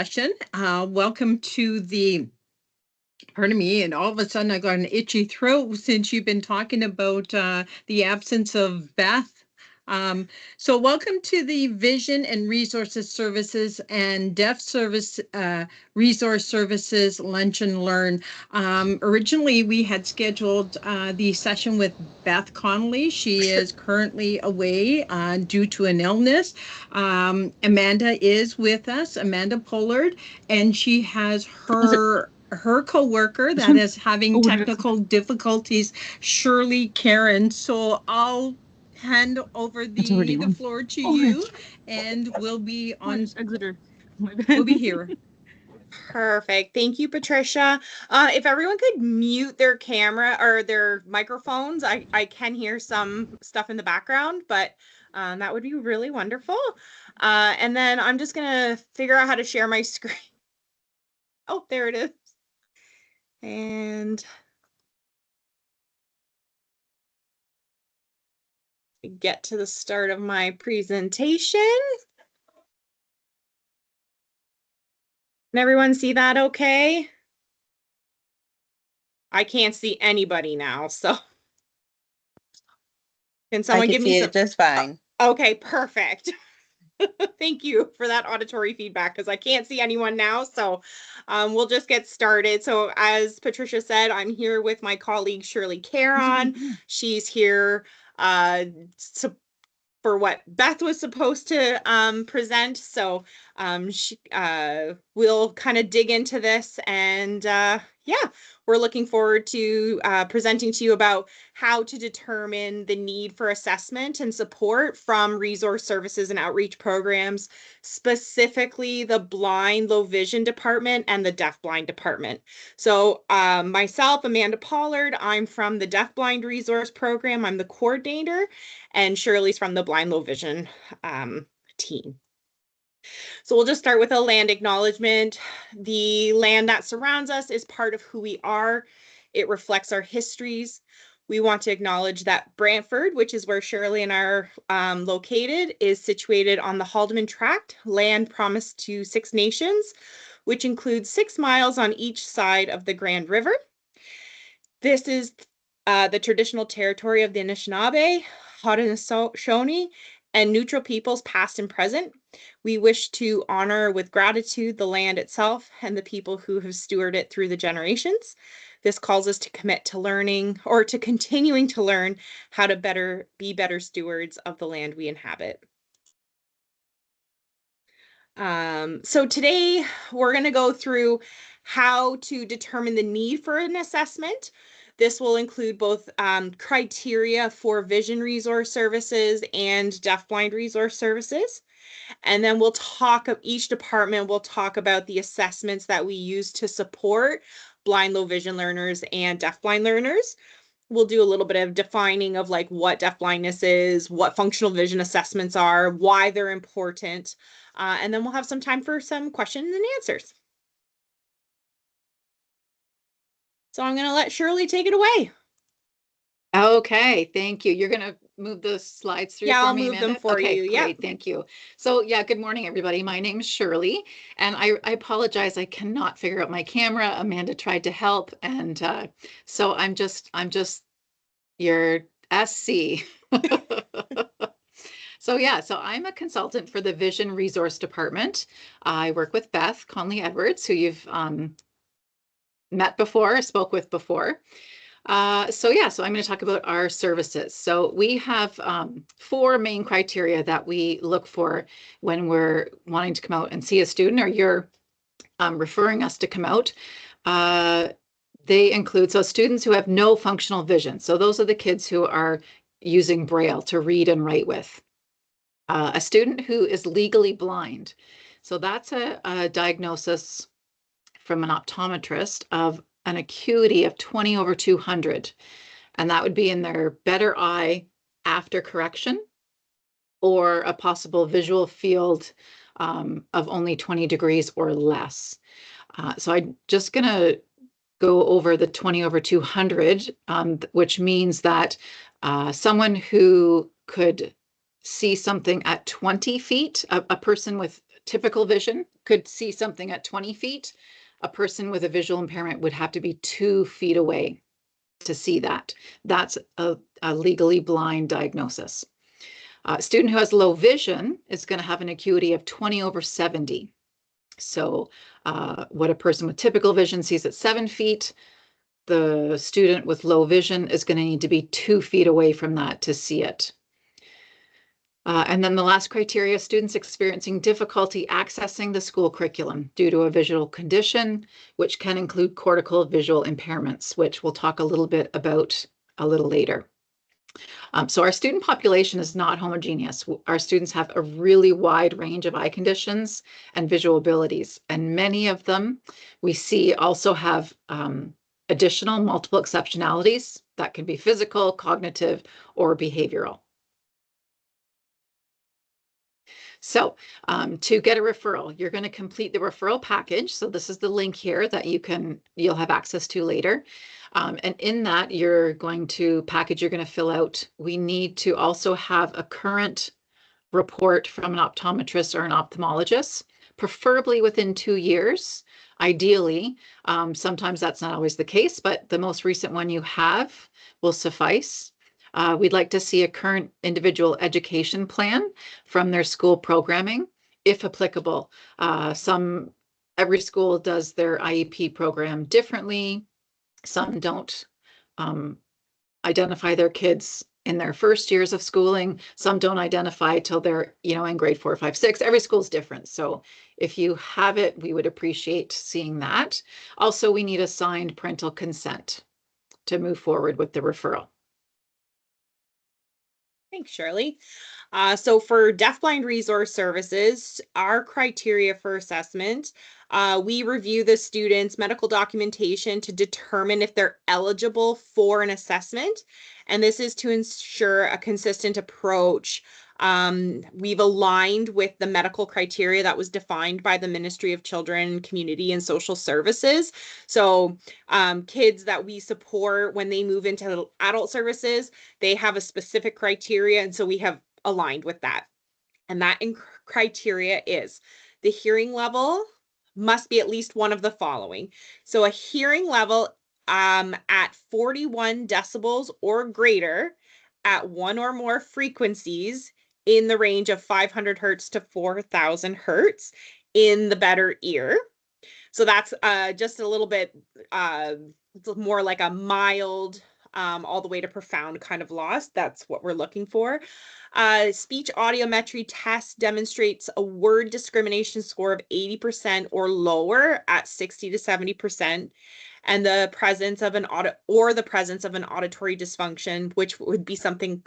session. Welcome to pardon me, and all of a sudden I got an itchy throat since you've been talking about the absence of Beth. Um, so welcome to the Vision and Resources Services and Deaf Service Resource Services Lunch and Learn. Originally, we had scheduled the session with Beth Connolly. She is currently away due to an illness. Amanda is with us, Amanda Pollard, and she has her co-worker that is having technical difficulties, Shirley Karen. So I'll hand over the floor to you, and we'll be on. We'll be here. Perfect. Thank you, Patricia. If everyone could mute their camera or their microphones, I can hear some stuff in the background, but that would be really wonderful. And then I'm just going to figure out how to share my screen. Oh, there it is. And get to the start of my presentation. Can everyone see that okay? I can't see anybody now, so. Can someone give me some? Just fine. Okay, perfect. Thank you for that auditory feedback because I can't see anyone now. So we'll just get started. So as Patricia said, I'm here with my colleague, Shirley Caron. She's here for what Beth was supposed to present. So we'll kind of dig into this and yeah, we're looking forward to presenting to you about how to determine the need for assessment and support from resource services and outreach programs, specifically the blind, low vision department and the deafblind department. So myself, Amanda Pollard, I'm from the deafblind resource program. I'm the coordinator, and Shirley's from the blind, low vision team. So we'll just start with a land acknowledgement. The land that surrounds us is part of who we are. It reflects our histories. We want to acknowledge that Brantford, which is where Shirley and I are located, is situated on the Haldeman Tract, land promised to 6 nations, which includes 6 miles on each side of the Grand River. This is the traditional territory of the Anishinaabe, Haudenosaunee, and neutral peoples past and present. We wish to honor with gratitude the land itself and the people who have stewarded it through the generations. This calls us to commit to learning or to continuing to learn how to be better stewards of the land we inhabit. So today we're going to go through how to determine the need for an assessment. This will include both criteria for vision resource services and deafblind resource services. And then we'll talk of each department, we'll talk about the assessments that we use to support blind, low vision learners and deafblind learners. We'll do a little bit of defining of like what deafblindness is, what functional vision assessments are, why they're important. And then we'll have some time for some questions and answers. So I'm going to let Shirley take it away. Okay, thank you. You're going to move the slides through for me, Amanda? I'll move them for you. Yeah, great, thank you. So yeah, good morning, everybody. My name is Shirley, and I apologize. I cannot figure out my camera. Amanda tried to help, and so I'm just your SC. So yeah, so I'm a consultant for the Vision Resource Department. I work with Beth Conley Edwards, who you've met before, spoke with before. So I'm going to talk about our services. So we have 4 main criteria that we look for when we're wanting to come out and see a student, or you're referring us to come out. They include, so students who have no functional vision. So those are the kids who are using Braille to read and write with. A student who is legally blind. So that's a diagnosis from an optometrist of an acuity of 20/200, and that would be in their better eye after correction, or a possible visual field of only 20 degrees or less. So I'm just going to go over the 20/200, which means that someone who could see something at 20 feet, a person with typical vision could see something at 20 feet. A person with a visual impairment would have to be 2 feet away to see that. That's a legally blind diagnosis. A student who has low vision is going to have an acuity of 20/70. So what a person with typical vision sees at 7 feet, the student with low vision is going to need to be 2 feet away from that to see it. And then the last criteria, students experiencing difficulty accessing the school curriculum due to a visual condition, which can include cortical visual impairments, which we'll talk a little bit about a little later. So our student population is not homogeneous. Our students have a really wide range of eye conditions and visual abilities, and many of them we see also have additional multiple exceptionalities that can be physical, cognitive, or behavioral. So to get a referral, you're going to complete the referral package. So this is the link here that you'll have access to later. And in that, you're going to fill out. We need to also have a current report from an optometrist or an ophthalmologist, preferably within 2 years. Ideally, sometimes that's not always the case, but the most recent one you have will suffice. We'd like to see a current individual education plan from their school programming, if applicable. Every school does their IEP program differently. Some don't identify their kids in their first years of schooling. Some don't identify till they're, in grade 4, 5, 6. Every school is different. So if you have it, we would appreciate seeing that. Also, we need a signed parental consent to move forward with the referral. Thanks, Shirley. So for Deafblind Resource Services, our criteria for assessment, we review the student's medical documentation to determine if they're eligible for an assessment. And this is to ensure a consistent approach. We've aligned with the medical criteria that was defined by the Ministry of Children, Community and Social Services. So kids that we support when they move into adult services, they have a specific criteria. And so we have aligned with that. And that criteria is the hearing level must be at least one of the following. So a hearing level at 41 decibels or greater at one or more frequencies in the range of 500 hertz to 4,000 hertz in the better ear. So that's just a little bit more like a mild all the way to profound kind of loss. That's what we're looking for. Speech audiometry test demonstrates a word discrimination score of 80% or lower at 60 to 70%, and the presence of an auditory dysfunction, which would be something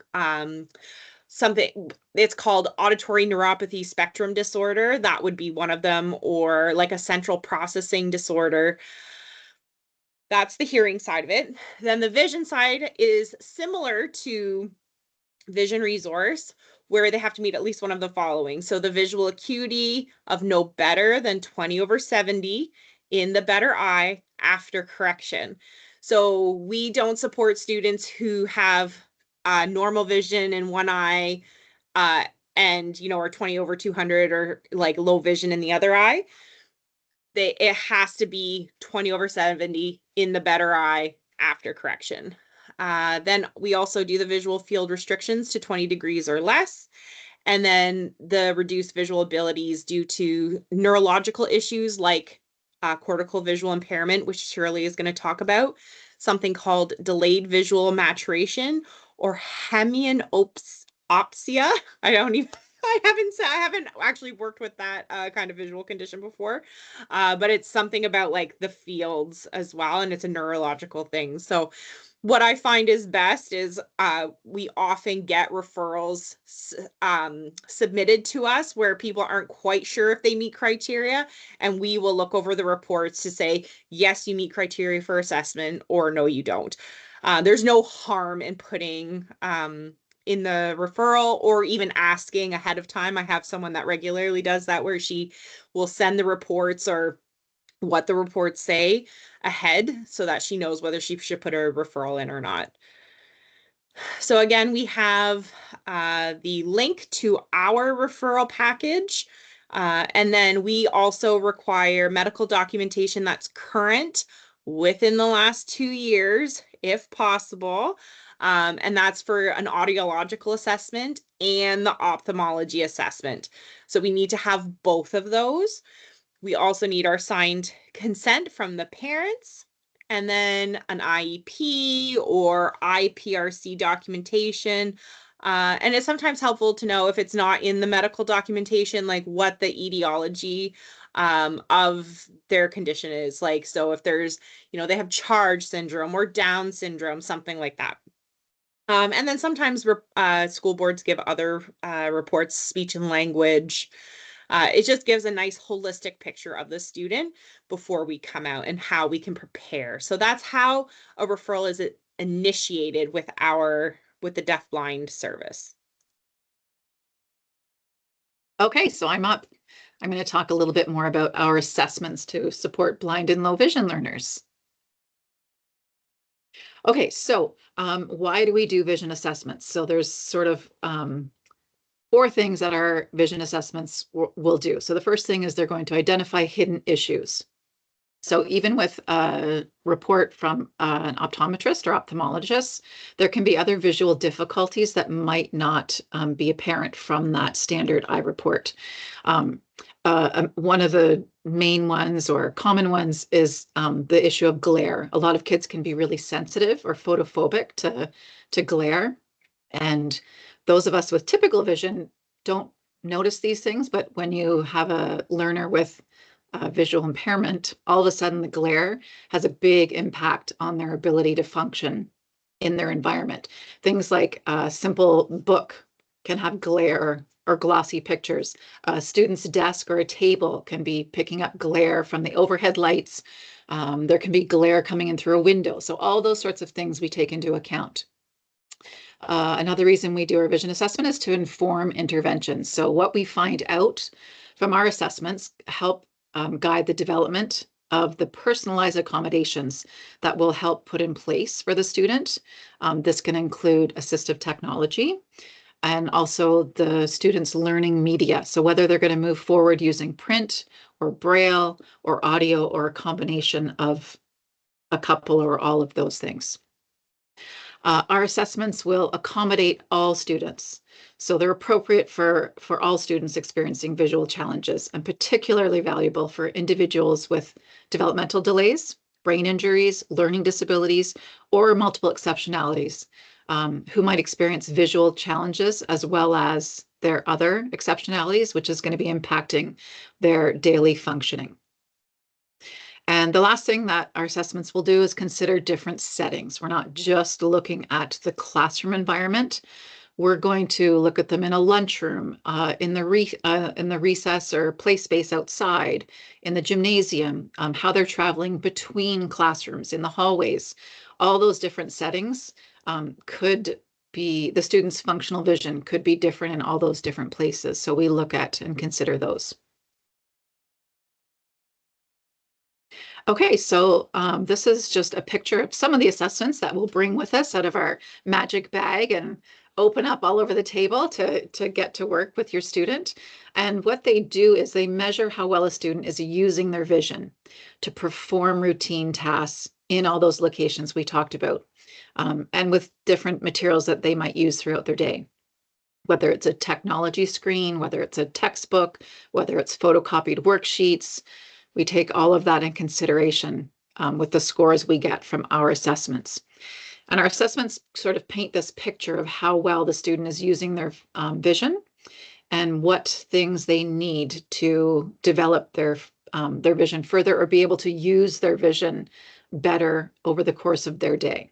it's called auditory neuropathy spectrum disorder. That would be one of them, or like a central processing disorder. That's the hearing side of it. Then the vision side is similar to vision resource, where they have to meet at least one of the following. So the visual acuity of no better than 20/70 in the better eye after correction. So we don't support students who have normal vision in one eye and, are 20/200 or like low vision in the other eye. It has to be 20/70 in the better eye after correction. Then we also do the visual field restrictions to 20 degrees or less. And then the reduced visual abilities due to neurological issues like cortical visual impairment, which Shirley is going to talk about, something called delayed visual maturation or hemianopsia. I haven't actually worked with that kind of visual condition before, but it's something about like the fields as well, and it's a neurological thing. So what I find is best is we often get referrals submitted to us where people aren't quite sure if they meet criteria, and we will look over the reports to say, yes, you meet criteria for assessment, or no, you don't. There's no harm in putting in the referral or even asking ahead of time. I have someone that regularly does that, where she will send the reports or what the reports say ahead so that she knows whether she should put a referral in or not. So again, we have the link to our referral package And then we also require medical documentation that's current within the last 2 years, if possible. And that's for an audiological assessment and the ophthalmology assessment. So we need to have both of those. We also need our signed consent from the parents, and then an IEP or IPRC documentation. And it's sometimes helpful to know if it's not in the medical documentation, like what the etiology of their condition is. Like, so if there's, they have Charge syndrome or Down syndrome, something like that. And then sometimes school boards give other reports, speech and language. It just gives a nice holistic picture of the student before we come out and how we can prepare. So that's how a referral is initiated with the deafblind service. Okay, so I'm up. I'm going to talk a little bit more about our assessments to support blind and low vision learners. Okay, so why do we do vision assessments? So there's sort of 4 things that our vision assessments will do. So the first thing is they're going to identify hidden issues. So even with a report from an optometrist or ophthalmologist, there can be other visual difficulties that might not be apparent from that standard eye report. One of the main ones or common ones is the issue of glare. A lot of kids can be really sensitive or photophobic to glare. And those of us with typical vision don't notice these things, but when you have a learner with visual impairment, all of a sudden the glare has a big impact on their ability to function in their environment. Things like a simple book can have glare or glossy pictures. A student's desk or a table can be picking up glare from the overhead lights. There can be glare coming in through a window. So all those sorts of things we take into account. Another reason we do our vision assessment is to inform interventions. So what we find out from our assessments help guide the development of the personalized accommodations that will help put in place for the student. This can include assistive technology and also the student's learning media. So whether they're going to move forward using print or braille or audio or a combination of a couple or all of those things. Our assessments will accommodate all students. So they're appropriate for all students experiencing visual challenges and particularly valuable for individuals with developmental delays, brain injuries, learning disabilities, or multiple exceptionalities who might experience visual challenges as well as their other exceptionalities, which is going to be impacting their daily functioning. And the last thing that our assessments will do is consider different settings. We're not just looking at the classroom environment. We're going to look at them in a lunchroom, in the recess or play space outside, in the gymnasium, how they're traveling between classrooms, in the hallways. All those different settings could be, the student's functional vision could be different in all those different places. So we look at and consider those. Okay, so this is just a picture of some of the assessments that we'll bring with us out of our magic bag and open up all over the table to get to work with your student. And what they do is they measure how well a student is using their vision to perform routine tasks in all those locations we talked about, and with different materials that they might use throughout their day. Whether it's a technology screen, whether it's a textbook, whether it's photocopied worksheets, we take all of that in consideration with the scores we get from our assessments. And our assessments sort of paint this picture of how well the student is using their vision and what things they need to develop their vision further or be able to use their vision better over the course of their day.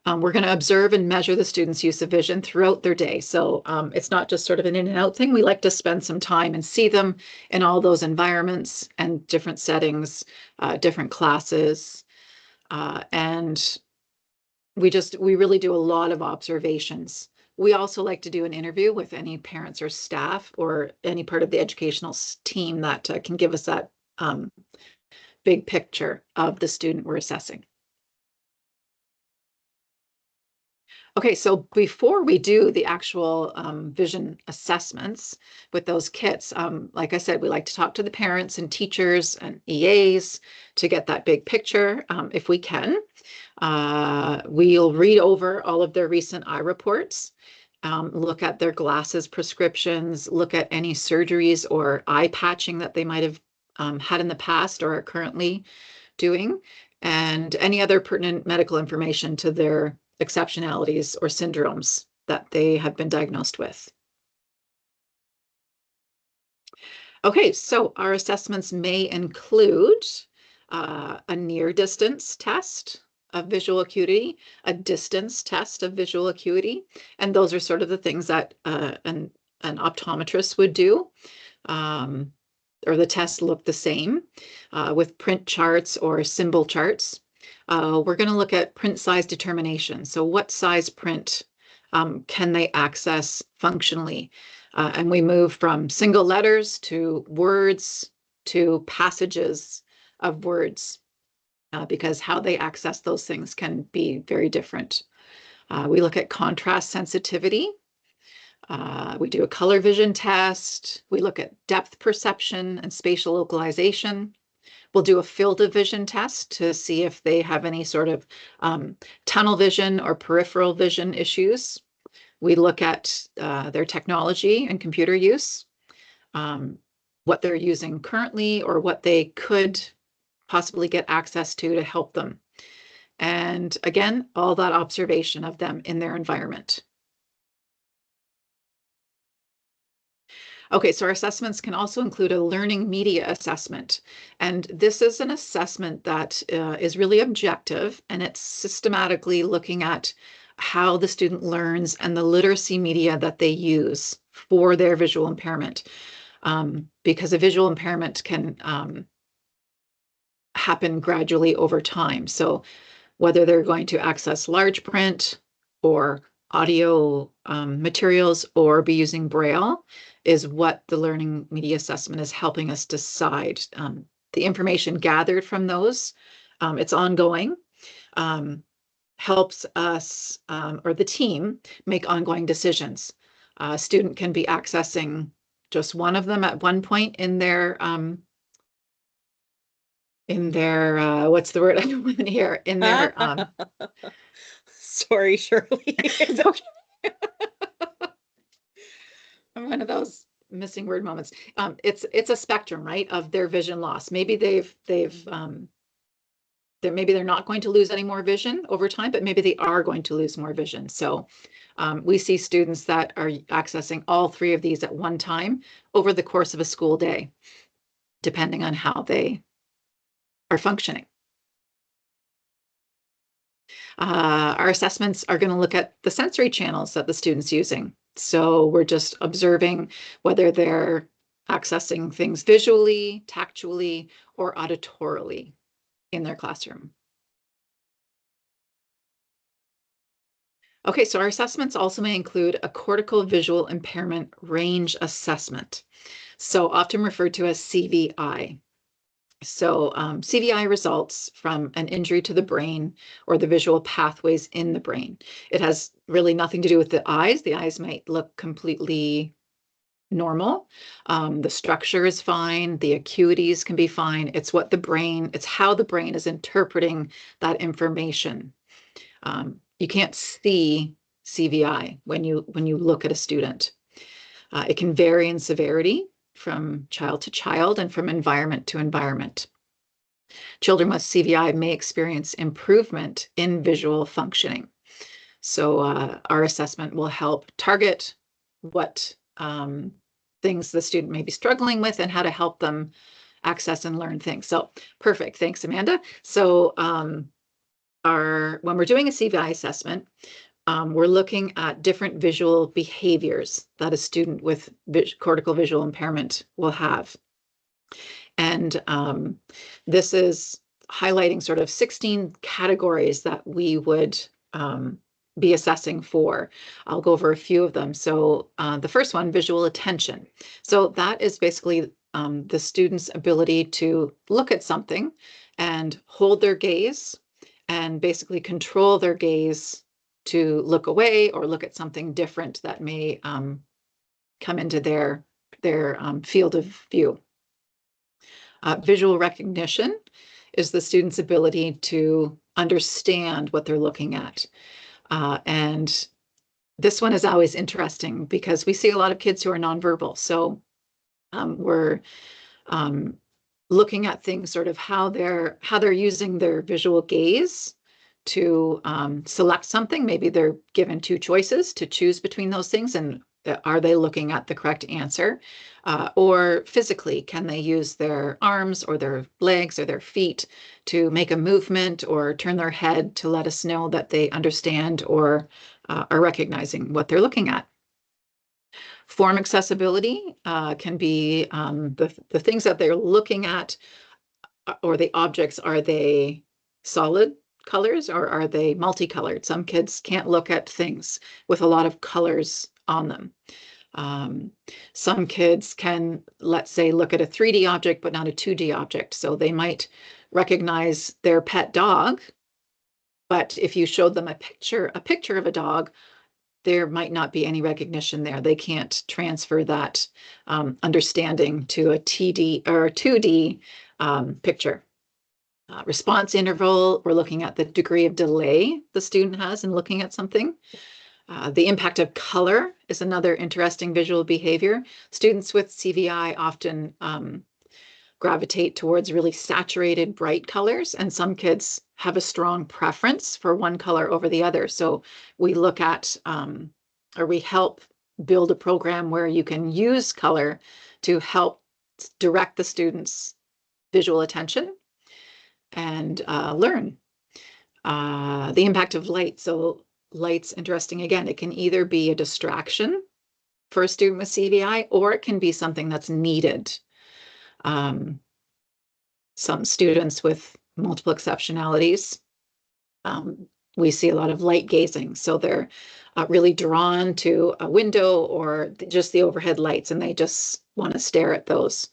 We're going to observe and measure the students' use of vision throughout their day. So it's not just sort of an in and out thing. We like to spend some time and see them in all those environments and different settings, different classes. And we really do a lot of observations. We also like to do an interview with any parents or staff or any part of the educational team that can give us that big picture of the student we're assessing. Okay, so before we do the actual vision assessments with those kits, like I said, we like to talk to the parents and teachers and EAs to get that big picture if we can. We'll read over all of their recent eye reports, look at their glasses prescriptions, look at any surgeries or eye patching that they might have had in the past or are currently doing, and any other pertinent medical information to their exceptionalities or syndromes that they have been diagnosed with. Okay, so our assessments may include a near distance test of visual acuity, a distance test of visual acuity, and those are sort of the things that an optometrist would do. Or the tests look the same with print charts or symbol charts. We're going to look at print size determination. So what size print can they access functionally? And we move from single letters to words to passages of words because how they access those things can be very different. We look at contrast sensitivity. We do a color vision test. We look at depth perception and spatial localization. We'll do a field of vision test to see if they have any sort of tunnel vision or peripheral vision issues. We look at their technology and computer use, what they're using currently or what they could possibly get access to help them. And again, all that observation of them in their environment. Okay, so our assessments can also include a learning media assessment. And this is an assessment that is really objective, and it's systematically looking at how the student learns and the literacy media that they use for their visual impairment. Because a visual impairment can happen gradually over time. So whether they're going to access large print or audio materials or be using Braille is what the learning media assessment is helping us decide. The information gathered from those, it's ongoing, helps us or the team make ongoing decisions. A student can be accessing just one of them at one point in their what's the word I want here in their Sorry, Shirley. it's okay. I'm one of those missing word moments. It's a spectrum, right, of their vision loss. Maybe maybe they're not going to lose any more vision over time, but maybe they are going to lose more vision. So we see students that are accessing all three of these at one time over the course of a school day, depending on how they are functioning. Our assessments are going to look at the sensory channels that the student's using. So we're just observing whether they're accessing things visually, tactually, or auditorily in their classroom. Okay, so our assessments also may include a cortical visual impairment range assessment, so often referred to as CVI. So CVI results from an injury to the brain or the visual pathways in the brain. It has really nothing to do with the eyes. The eyes might look completely normal. The structure is fine. The acuities can be fine. It's what the brain, it's how the brain is interpreting that information. You can't see CVI when you look at a student. It can vary in severity from child to child and from environment to environment. Children with CVI may experience improvement in visual functioning. So our assessment will help target what things the student may be struggling with and how to help them access and learn things. So perfect. Thanks, Amanda. So when we're doing a CVI assessment, we're looking at different visual behaviors that a student with cortical visual impairment will have. And this is highlighting sort of 16 categories that we would be assessing for. I'll go over a few of them. So the first one, visual attention. So that is basically the student's ability to look at something and hold their gaze and basically control their gaze to look away or look at something different that may come into their field of view. Visual recognition is the student's ability to understand what they're looking at. And this one is always interesting because we see a lot of kids who are nonverbal. So we're looking at things sort of how they're using their visual gaze to select something. Maybe they're given two choices to choose between those things, and are they looking at the correct answer? Or physically, can they use their arms or their legs or their feet to make a movement or turn their head to let us know that they understand or are recognizing what they're looking at? Form accessibility can be the things that they're looking at, or the objects. Are they solid colors or are they multicolored? Some kids can't look at things with a lot of colors on them. Some kids can, let's say, look at a 3D object, but not a 2D object. So they might recognize their pet dog, but if you showed them a picture of a dog, there might not be any recognition there. They can't transfer that understanding to a TD or a 2D picture. Response interval, we're looking at the degree of delay the student has in looking at something. The impact of color is another interesting visual behavior. Students with CVI often gravitate towards really saturated, bright colors, and some kids have a strong preference for one color over the other. So we look at, or we help build a program where you can use color to help direct the students' visual attention and learn. The impact of light. So light's interesting. Again, it can either be a distraction for a student with CVI, or it can be something that's needed. Some students with multiple exceptionalities, we see a lot of light gazing. So they're really drawn to a window or just the overhead lights, and they just want to stare at those.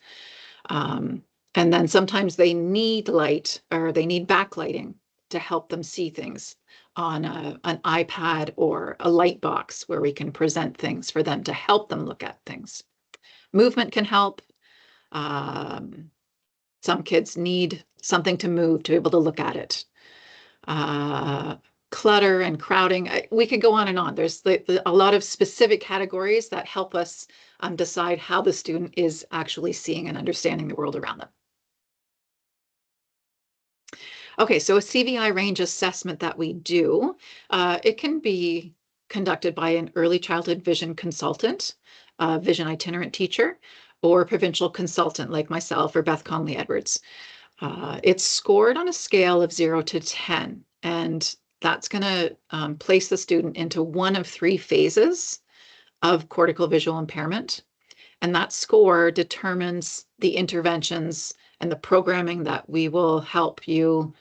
And then sometimes they need light, or they need backlighting to help them see things on an iPad or a light box where we can present things for them to help them look at things. Movement can help. Some kids need something to move to be able to look at it. Clutter and crowding, we could go on and on. There's a lot of specific categories that help us decide how the student is actually seeing and understanding the world around them. Okay, so a CVI range assessment that we do, it can be conducted by an early childhood vision consultant, a vision itinerant teacher, or a provincial consultant like myself or Beth Conley Edwards. It's scored on a scale of 0 to 10, and that's going to place the student into one of 3 phases of cortical visual impairment. And that score determines the interventions and the programming that we will help you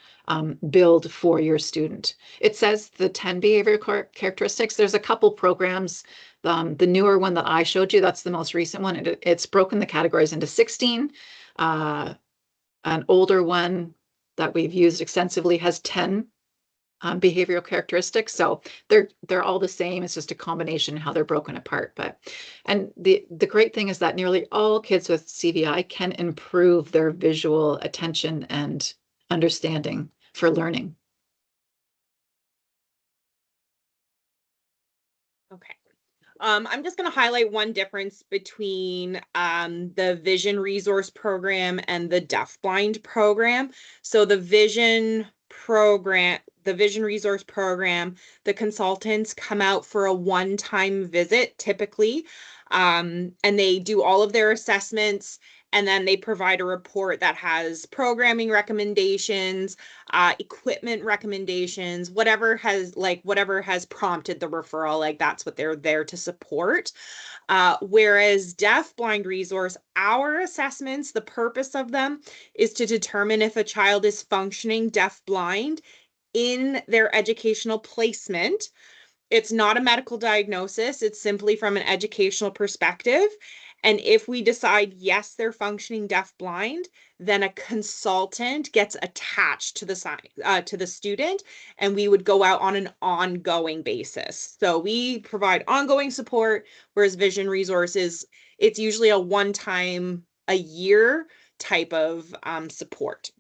build for your student. It says the 10 behavioral characteristics. There's a couple programs. The newer one that I showed you, that's the most recent one. It's broken the categories into 16. An older one that we've used extensively has 10 behavioral characteristics. So they're all the same. It's just a combination how they're broken apart. And the great thing is that nearly all kids with CVI can improve their visual attention and understanding for learning. Okay. I'm just going to highlight one difference between the Vision Resource Program and the Deafblind program. So the Vision Resource Program, the consultants come out for a one-time visit typically, and they do all of their assessments, and then they provide a report that has programming recommendations, equipment recommendations, whatever has prompted the referral, like that's what they're there to support. Whereas Deafblind Resource, our assessments, the purpose of them is to determine if a child is functioning deafblind in their educational placement. It's not a medical diagnosis. It's simply from an educational perspective. And if we decide, yes, they're functioning deafblind, then a consultant gets attached to the student, and we would go out on an ongoing basis. So we provide ongoing support, whereas Vision Resources, it's usually a one-time a year type of support.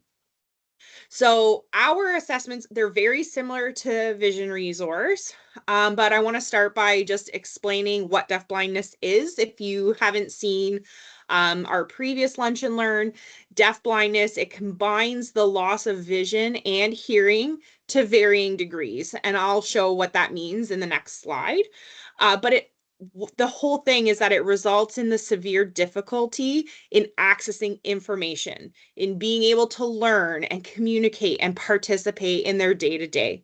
So our assessments, they're very similar to Vision Resource, but I want to start by just explaining what deafblindness is. If you haven't seen our previous Lunch and Learn, deafblindness, it combines the loss of vision and hearing to varying degrees, and I'll show what that means in the next slide. But the whole thing is that it results in the severe difficulty in accessing information, in being able to learn and communicate and participate in their day-to-day.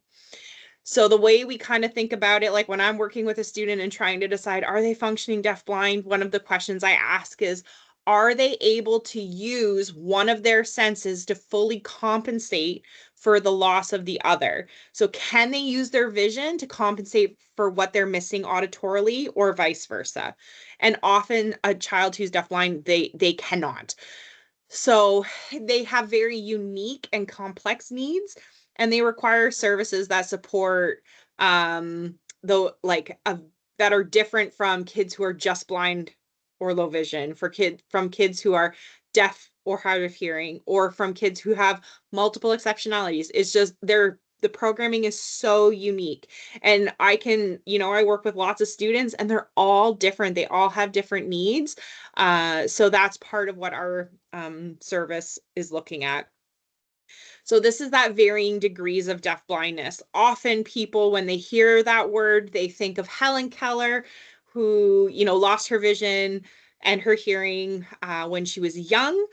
So the way we kind of think about it, like when I'm working with a student and trying to decide, are they functioning deafblind? One of the questions I ask is, are they able to use one of their senses to fully compensate for the loss of the other? So can they use their vision to compensate for what they're missing auditorily, or vice versa? And often a child who's deafblind, they cannot. So they have very unique and complex needs, and they require services that support the that are different from kids who are just blind or low vision, from kids who are deaf or hard of hearing, or from kids who have multiple exceptionalities. It's just the programming is so unique. And I work with lots of students, and they're all different. They all have different needs. So that's part of what our service is looking at. So this is that varying degrees of deafblindness. Often people, when they hear that word, they think of Helen Keller, who, lost her vision and her hearing when she was young.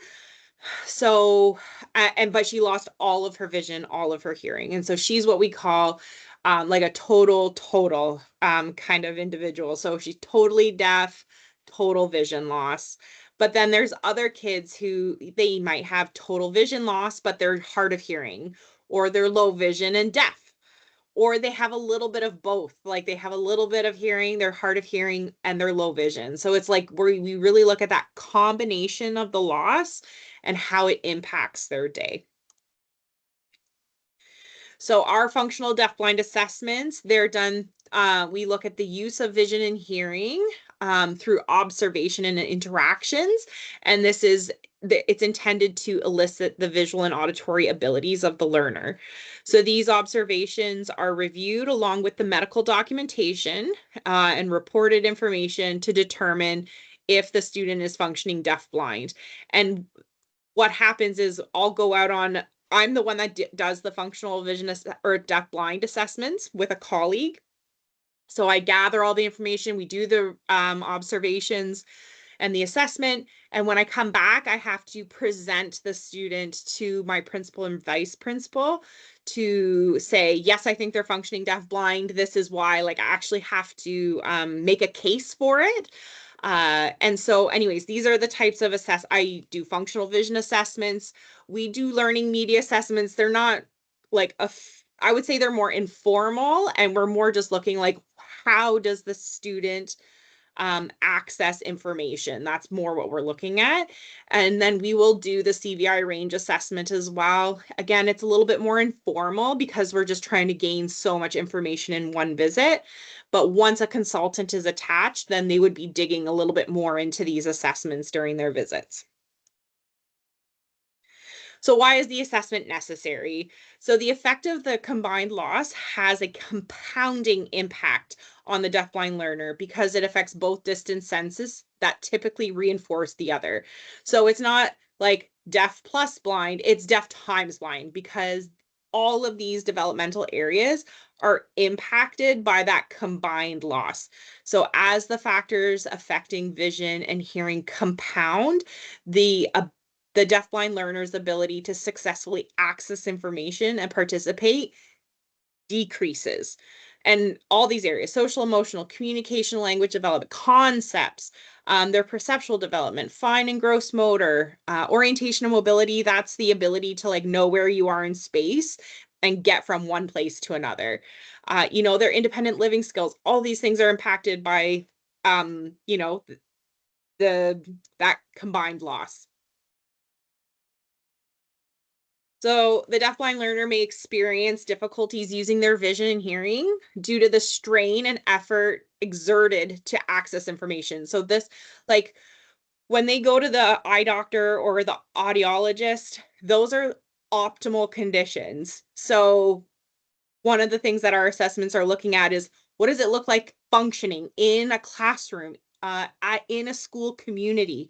So, but she lost all of her vision, all of her hearing. And so she's what we call like a total kind of individual. So she's totally deaf, total vision loss. But then there's other kids who they might have total vision loss, but they're hard of hearing, or they're low vision and deaf, or they have a little bit of both. Like they have a little bit of hearing, they're hard of hearing, and they're low vision. So it's like we really look at that combination of the loss and how it impacts their day. So our functional deafblind assessments, they're done, we look at the use of vision and hearing through observation and interactions. And it's intended to elicit the visual and auditory abilities of the learner. So these observations are reviewed along with the medical documentation and reported information to determine if the student is functioning deafblind. And what happens is I'm the one that does the functional vision or deafblind assessments with a colleague. So I gather all the information, we do the observations and the assessment. And when I come back, I have to present the student to my principal and vice principal to say, yes, I think they're functioning deafblind. This is why, I actually have to make a case for it. And so anyways, these are the types of I do functional vision assessments. We do learning media assessments. They're not I would say they're more informal, and we're more just looking how does the student access information? That's more what we're looking at. And then we will do the CVI range assessment as well. Again, it's a little bit more informal because we're just trying to gain so much information in one visit. But once a consultant is attached, then they would be digging a little bit more into these assessments during their visits. So why is the assessment necessary? So the effect of the combined loss has a compounding impact on the deafblind learner because it affects both distant senses that typically reinforce the other. So it's not like deaf plus blind, it's deaf times blind, because all of these developmental areas are impacted by that combined loss. So as the factors affecting vision and hearing compound, the deafblind learner's ability to successfully access information and participate decreases. And all these areas, social, emotional, communication, language development, concepts, their perceptual development, fine and gross motor, orientation and mobility, that's the ability to know where you are in space and get from one place to another. Their independent living skills, all these things are impacted by, that combined loss. So the deafblind learner may experience difficulties using their vision and hearing due to the strain and effort exerted to access information. So this, like, when they go to the eye doctor or the audiologist, those are optimal conditions. So one of the things that our assessments are looking at is, what does it look like functioning in a classroom, in a school community?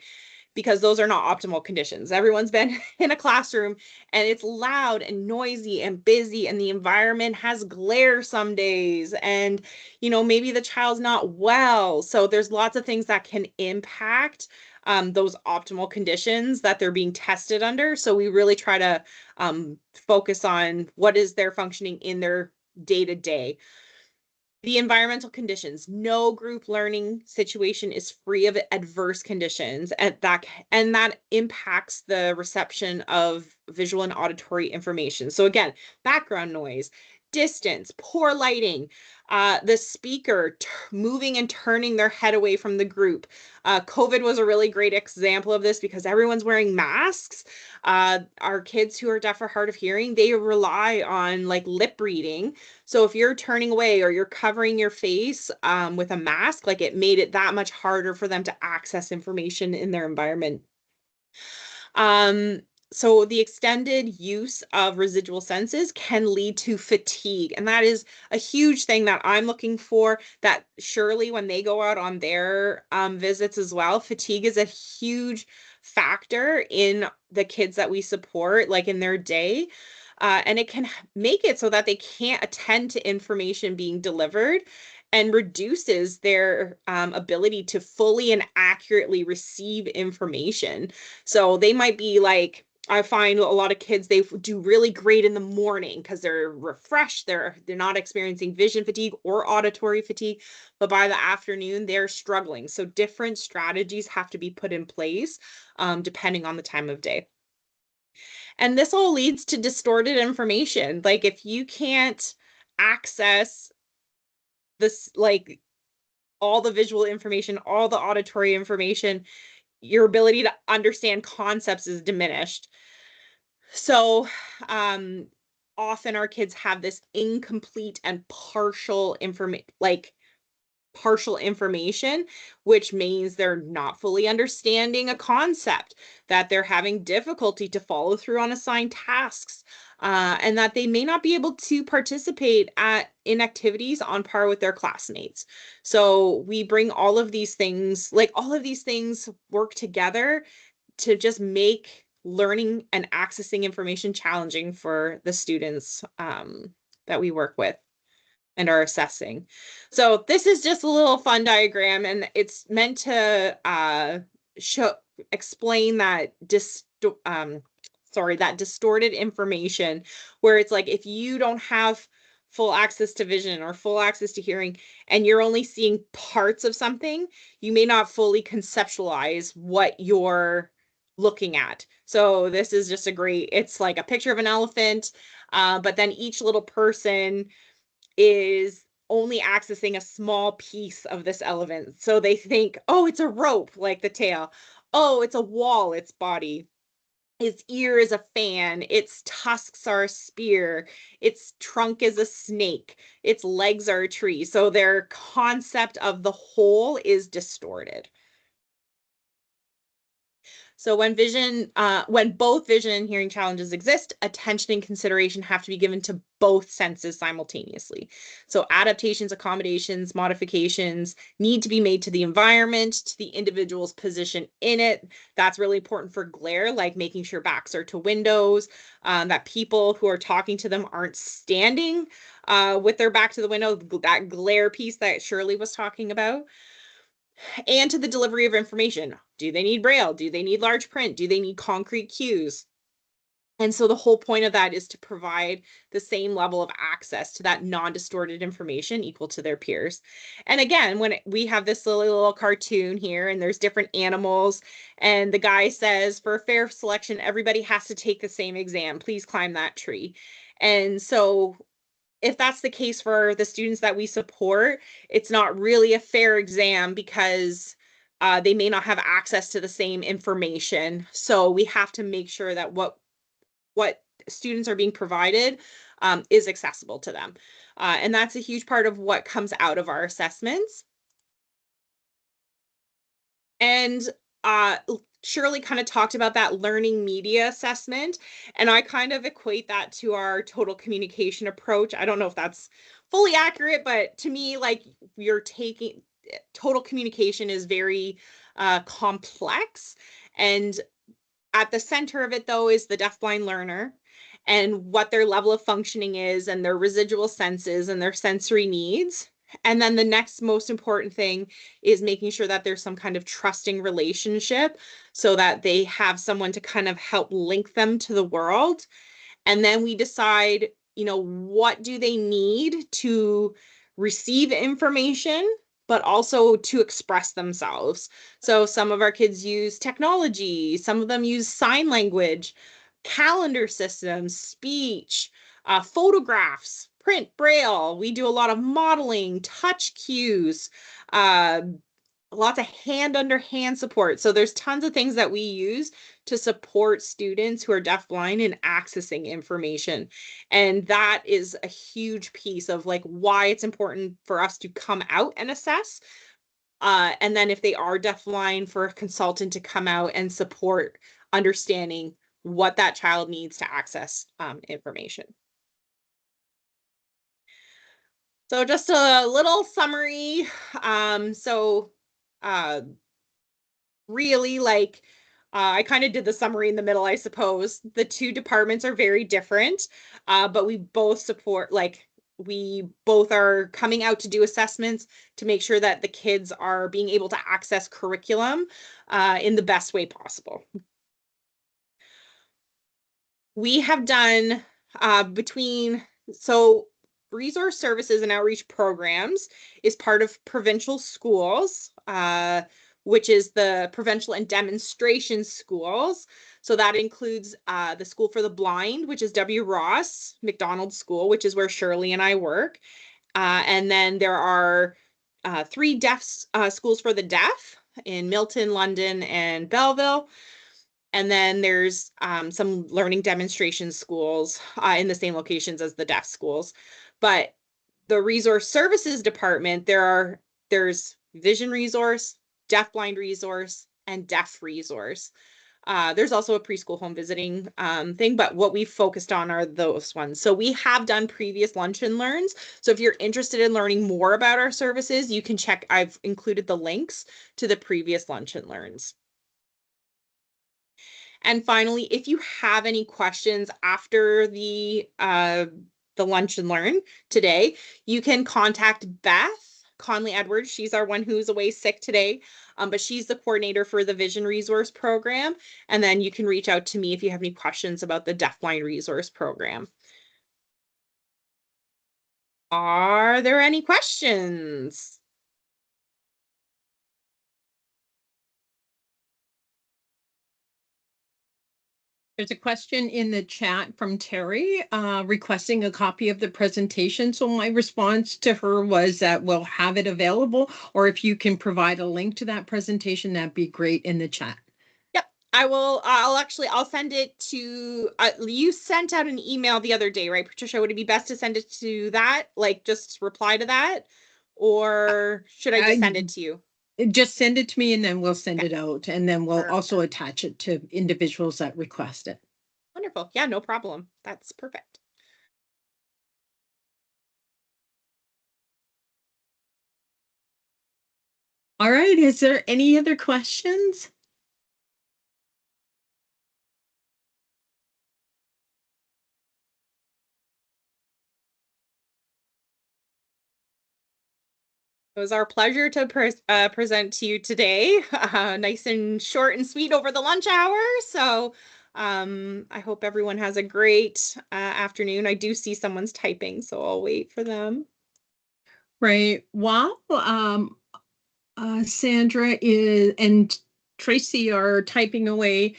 Because those are not optimal conditions. Everyone's been in a classroom and it's loud and noisy and busy, and the environment has glare some days, and maybe the child's not well. So there's lots of things that can impact those optimal conditions that they're being tested under. So we really try to focus on what is their functioning in their day-to-day. The environmental conditions. No group learning situation is free of adverse conditions, and that impacts the reception of visual and auditory information. So again, background noise, distance, poor lighting, the speaker moving and turning their head away from the group. COVID was a really great example of this because everyone's wearing masks. Our kids who are deaf or hard of hearing, they rely on like lip reading. So if you're turning away or you're covering your face with a mask, like, it made it that much harder for them to access information in their environment. So the extended use of residual senses can lead to fatigue. And that is a huge thing that I'm looking for, that surely when they go out on their visits as well, fatigue is a huge factor in the kids that we support, like in their day. And it can make it so that they can't attend to information being delivered, and reduces their ability to fully and accurately receive information. So they might be like, I find a lot of kids, they do really great in the morning because they're refreshed, they're not experiencing vision fatigue or auditory fatigue, but by the afternoon they're struggling. So different strategies have to be put in place depending on the time of day. And this all leads to distorted information. Like, if you can't access this, like, all the visual information, all the auditory information, your ability to understand concepts is diminished. So often our kids have this incomplete and partial information, which means they're not fully understanding a concept, that they're having difficulty to follow through on assigned tasks, and that they may not be able to participate in activities on par with their classmates. So we bring all of these things work together to just make learning and accessing information challenging for the students that we work with and are assessing. So this is just a little fun diagram, and it's meant to explain that that distorted information, where it's like, if you don't have full access to vision or full access to hearing, and you're only seeing parts of something, you may not fully conceptualize what you're looking at. So this is just it's like a picture of an elephant, but then each little person is only accessing a small piece of this elephant. So they think, oh, it's a rope, like the tail. Oh, it's a wall, its body. Its ear is a fan. Its tusks are a spear. Its trunk is a snake. Its legs are a tree. So their concept of the whole is distorted. So when both vision and hearing challenges exist, attention and consideration have to be given to both senses simultaneously. So adaptations, accommodations, modifications need to be made to the environment, to the individual's position in it. That's really important for glare, like making sure backs are to windows, that people who are talking to them aren't standing with their back to the window, that glare piece that Shirley was talking about. And to the delivery of information. Do they need Braille? Do they need large print? Do they need concrete cues? And so the whole point of that is to provide the same level of access to that non-distorted information equal to their peers. And again, when we have this little cartoon here, and there's different animals, and the guy says, for a fair selection, everybody has to take the same exam. Please climb that tree. And so if that's the case for the students that we support, it's not really a fair exam, because they may not have access to the same information. So we have to make sure that what students are being provided is accessible to them. And that's a huge part of what comes out of our assessments. And Shirley kind of talked about that learning media assessment, and I kind of equate that to our total communication approach. I don't know if that's fully accurate, but to me, like, you're taking total communication is very complex, and at the center of it, though, is the deafblind learner and what their level of functioning is and their residual senses and their sensory needs. And then the next most important thing is making sure that there's some kind of trusting relationship so that they have someone to kind of help link them to the world. And then we decide, what do they need to receive information, but also to express themselves. So some of our kids use technology, some of them use sign language, calendar systems, speech, photographs, print, braille. We do a lot of modeling, touch cues, lots of hand under hand support. So there's tons of things that we use to support students who are deafblind in accessing information. And that is a huge piece of like why it's important for us to come out and assess. And then if they are deafblind, for a consultant to come out and support understanding what that child needs to access information. So just a little summary. Really, like, I kind of did the summary in the middle, I suppose. The two departments are very different, but we both support, like, we both are coming out to do assessments to make sure that the kids are being able to access curriculum in the best way possible. We have done so resource services and outreach programs is part of provincial schools, which is the provincial and demonstration schools. So that includes the School for the Blind, which is W. Ross McDonald School, which is where Shirley and I work. And then there are 3 schools for the deaf in Milton, London, and Belleville. And then there's some learning demonstration schools in the same locations as the deaf schools. But the resource services department, there's vision resource, deafblind resource, and deaf resource. There's also a preschool home visiting thing, but what we focused on are those ones. So we have done previous lunch and learns. So if you're interested in learning more about our services, you can check. I've included the links to the previous lunch and learns. And finally, if you have any questions after the lunch and learn today, you can contact Beth Conley Edwards. She's our one who's away sick today, but she's the coordinator for the Vision Resource Program. And then you can reach out to me if you have any questions about the Deafblind Resource Program. Are there any questions? There's a question in the chat from Terry requesting a copy of the presentation. So my response to her was that we'll have it available, or if you can provide a link to that presentation, that'd be great in the chat. Yep, I will. I'll send it to, you sent out an email the other day, right, Patricia? Would it be best to send it to that? Like just reply to that? Or should I just send it to you? Just send it to me and then we'll send it out. And then we'll Perfect. also attach it to individuals that request it. Wonderful. Yeah, no problem. That's perfect. All right. Is there any other questions? It was our pleasure to present to you today. Nice and short and sweet over the lunch hour. So I hope everyone has a great afternoon. I do see someone's typing, so I'll wait for them. Right. Well, Sandra and Tracy are typing away.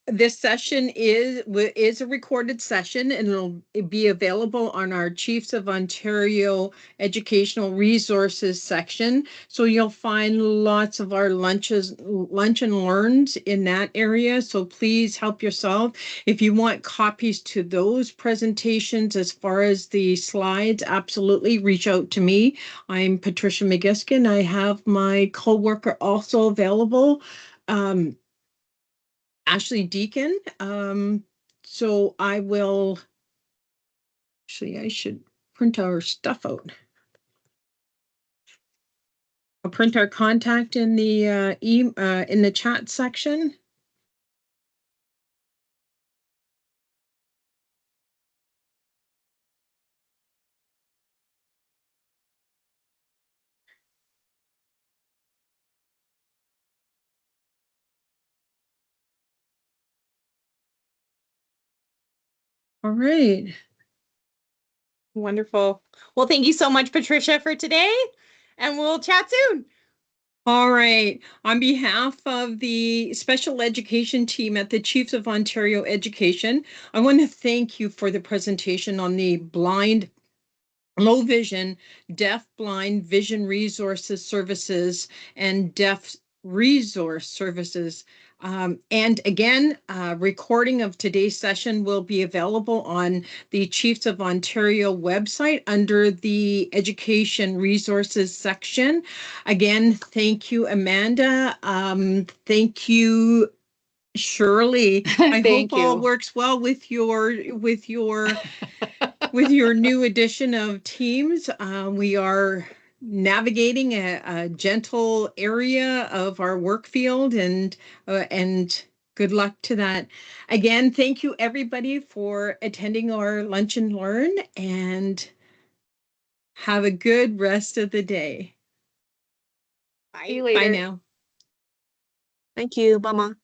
This session is a recorded session, and it'll be available on our Chiefs of Ontario Educational Resources section. So you'll find lots of our lunch and learns in that area. So please help yourself. If you want copies to those presentations as far as the slides, absolutely reach out to me. I'm Patricia McGiskin. I have my coworker also available. Ashley Deacon. So I will, actually, I should print our stuff out. I'll print our contact in the in the chat section. All right. Wonderful. Well, thank you so much, Patricia, for today, and we'll chat soon. All right. On behalf of the special education team at the Chiefs of Ontario Education, I want to thank you for the presentation on the blind, low vision, deaf blind vision resources services and deaf resource services. And again, recording of today's session will be available on the Chiefs of Ontario website under the Education Resources section. Again, thank you, Amanda. Thank you, Shirley. I Thank hope all you. works well with your with your new addition of Teams. We are navigating a gentle area of our work field, and good luck to that. Again, thank you everybody for attending our Lunch and Learn, and have a good rest of the day. Bye. See you Bye later. now. Thank you. Bye, Mom.